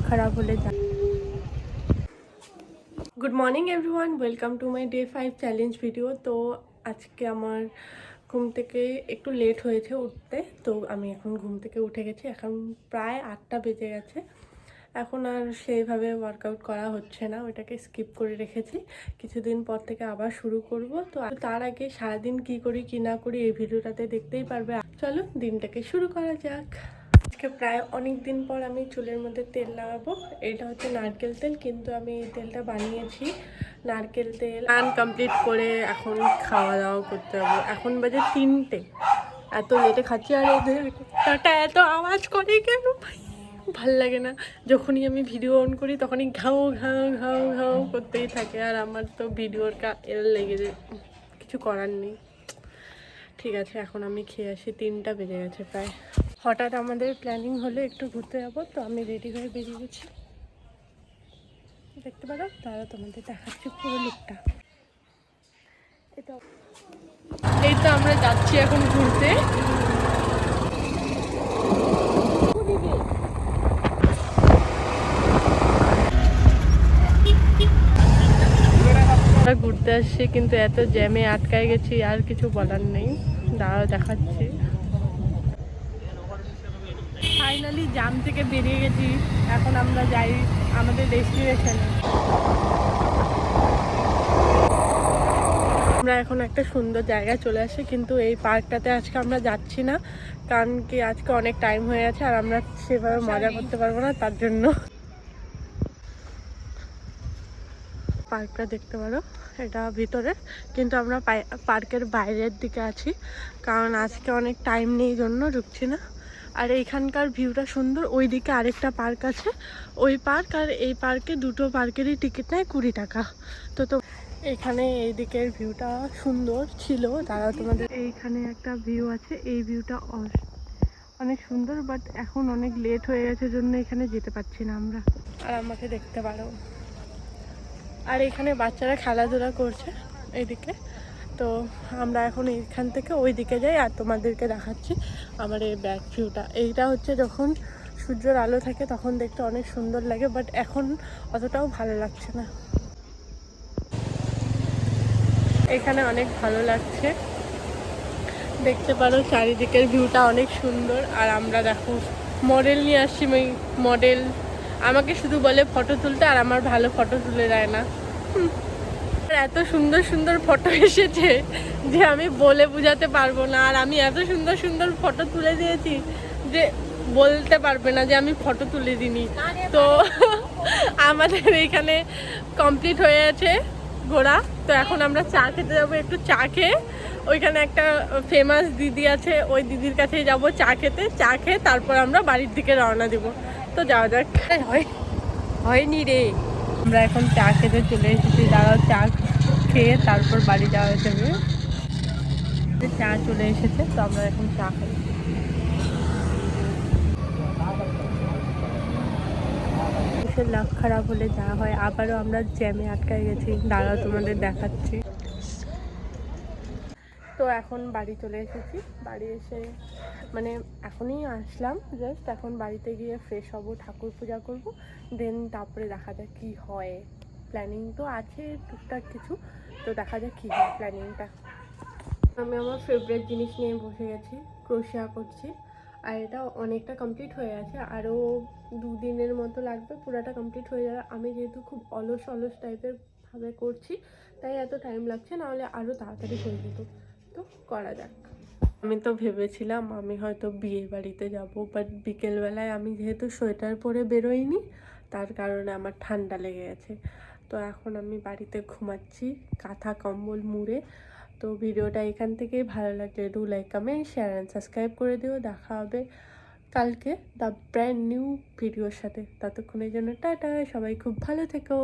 খারাপ হলে যা। Good morning everyone, welcome to my day 5 challenge video. তো আজকে আমার ঘুম থেকে একটু লেট হয়েছে উঠতে, তো আমি এখন ঘুম থেকে উঠে গেছি। এখন প্রায় 8টা বেজে গেছে। এখন আর সেইভাবে ওয়ার্কআউট করা হচ্ছে না, ওইটাকে স্কিপ করে রেখেছি। কিছুদিন পর থেকে আবার শুরু করব। তো তার আগে সারাদিন কি করি কি না করি এই ভিডিওটাতে দেখতেই পারবে। চলো দিনটাকে শুরু করা যাক। আজকে প্রায় অনেক দিন পর আমি চুলের মধ্যে তেল লাগাবো। এটা হচ্ছে নারকেল তেল, কিন্তু আমি এই তেলটা বানিয়েছি নারকেল তেল কমপ্লিট করে এখন খাওয়া দাওয়া করতে হবে। এখন বাজে 3টে, এত লেটে খাচ্ছি। আর এদেরটা এত আওয়াজ করে কেন ভাই, ভাল লাগে না। যখনই আমি ভিডিও অন করি তখনই ঘাও ঘাও ঘাও ঘাও করতেই থাকে, আর আমার তো ভিডিওর লেগে যায়, কিছু করার নেই। ঠিক আছে, এখন আমি খেয়ে আসি, 3টা বেজে গেছে প্রায়। হঠাৎ আমাদের প্ল্যানিং হলো একটু ঘুরতে যাবো, তো আমি রেডি হয়ে বেরিয়ে গেছি। দেখতে পারো, তারা তোমাদের দেখাচ্ছি পুরো লুকটা। এই তো আমরা যাচ্ছি এখন ঘুরতে। আমরা ঘুরতে আসছি, কিন্তু এত জ্যামে আটকায় গেছি, আর কিছু বলার নেই। দাঁড়াও দেখাচ্ছি। ফাইনালি জ্যাম থেকে বেরিয়ে গেছি, এখন আমরা যাই আমাদের ডেস্টিনেশনে। আমরা এখন একটা সুন্দর জায়গায় চলে আসি, কিন্তু এই পার্কটাতে আজকে আমরা যাচ্ছি না, কারণ কি আজকে অনেক টাইম হয়ে গেছে আর আমরা সেভাবে মজা করতে পারবো না, তার জন্য। পার্কটা দেখতে পারো, এটা ভিতরে, কিন্তু আমরা পার্কের বাইরের দিকে আছি, কারণ আজকে অনেক টাইম নেই জন্য ঢুকছি না। আর এইখানকার ভিউটা সুন্দর। ওই দিকে আরেকটা পার্ক আছে, ওই পার্ক আর এই পার্কে, দুটো পার্কেরই টিকিট নেয় 20 টাকা। তো এখানে এই দিকের ভিউটা সুন্দর ছিল। দাঁড়াও তোমাদের, এইখানে একটা ভিউ আছে, এই ভিউটা অনেক সুন্দর, বাট এখন অনেক লেট হয়ে গেছে জন্য এখানে যেতে পারছি না আমরা। আর আমাকে দেখতে পারো, আর এখানে বাচ্চারা খেলাধুলা করছে এইদিকে। তো আমরা এখন এইখান থেকে ওই দিকে যাই আর তোমাদেরকে দেখাচ্ছি আমার এই ব্যাক ভিউটা। এইটা হচ্ছে যখন সূর্যের আলো থাকে তখন দেখতে অনেক সুন্দর লাগে, বাট এখন অতটাও ভালো লাগছে না। এখানে অনেক ভালো লাগছে, দেখতে পারো চারিদিকের ভিউটা অনেক সুন্দর। আর আমরা দেখো মডেল নিয়ে আসছি, মডেল আমাকে শুধু বলে ফটো তুলতে, আর আমার ভালো ফটো তুলে দেয় না। এত সুন্দর সুন্দর ফটো এসেছে যে আমি বলে বোঝাতে পারবো না। আর আমি এত সুন্দর সুন্দর ফটো তুলে দিয়েছি যে বলতে পারবে না যে আমি ফটো তুলে দিইনি। তো আমাদের এইখানে কমপ্লিট হয়ে গেছে ঘোরা। তো এখন আমরা চা খেতে যাবো, একটু চা খেয়ে ওইখানে একটা ফেমাস দিদি আছে, ওই দিদির কাছেই যাবো চা খেতে। চা খেয়ে তারপর আমরা বাড়ির দিকে রওনা দিব। তো যাওয়া যাক। হয়নি রে, আমরা এখন চা খেতে চলে এসেছি। দাঁড়াও, চা খেয়ে তারপর বাড়ি যাওয়া যাবে। চা চলে এসেছে, তো আমরা এখন চা খাই। লাখ খারাপ হলে যা হয়, আবারও আমরা জ্যামে আটকায় গেছি। দাঁড়াও তোমাদের দেখাচ্ছি। তো এখন বাড়ি চলে এসেছি। বাড়ি এসে মানে এখনই আসলাম জাস্ট, এখন বাড়িতে গিয়ে ফ্রেশ হবো, ঠাকুর পূজা করব, দেন তারপরে দেখা যাক কী হয়। প্ল্যানিং তো আছে টুকটাক কিছু, তো দেখা যাক কী হয় প্ল্যানিংটা। আমি আমার ফেভারিট জিনিস নিয়ে বসে গেছি, ক্রোশিয়া করছি। আর এটা অনেকটা কমপ্লিট হয়ে গেছে, আরও 2 দিনের মতো লাগবে পুরাটা কমপ্লিট হয়ে যাবে। আমি যেহেতু খুব অলস অলস টাইপের ভাবে করছি, তাই এত টাইম লাগছে, নাহলে আরও তাড়াতাড়ি হয়ে যেত। তো করা যাক। আমি তো ভেবেছিলাম আমি হয়তো বিয়ে বাড়িতে যাব, বাট বিকেলবেলায় আমি যেহেতু সোয়েটার পরে বেরোইনি, তার কারণে আমার ঠান্ডা লেগে গেছে। তো এখন আমি বাড়িতে ঘুমাচ্ছি কাঁথা কম্বল মুড়ে। তো ভিডিওটা এখান থেকেই, ভালো লাগলে do like, comment, share and subscribe করে দিও। দেখা হবে কালকে দ্য ব্র্যান্ড নিউ ভিডিওর সাথে। ততক্ষণের জন্য টাটা, সবাই খুব ভালো থেকো।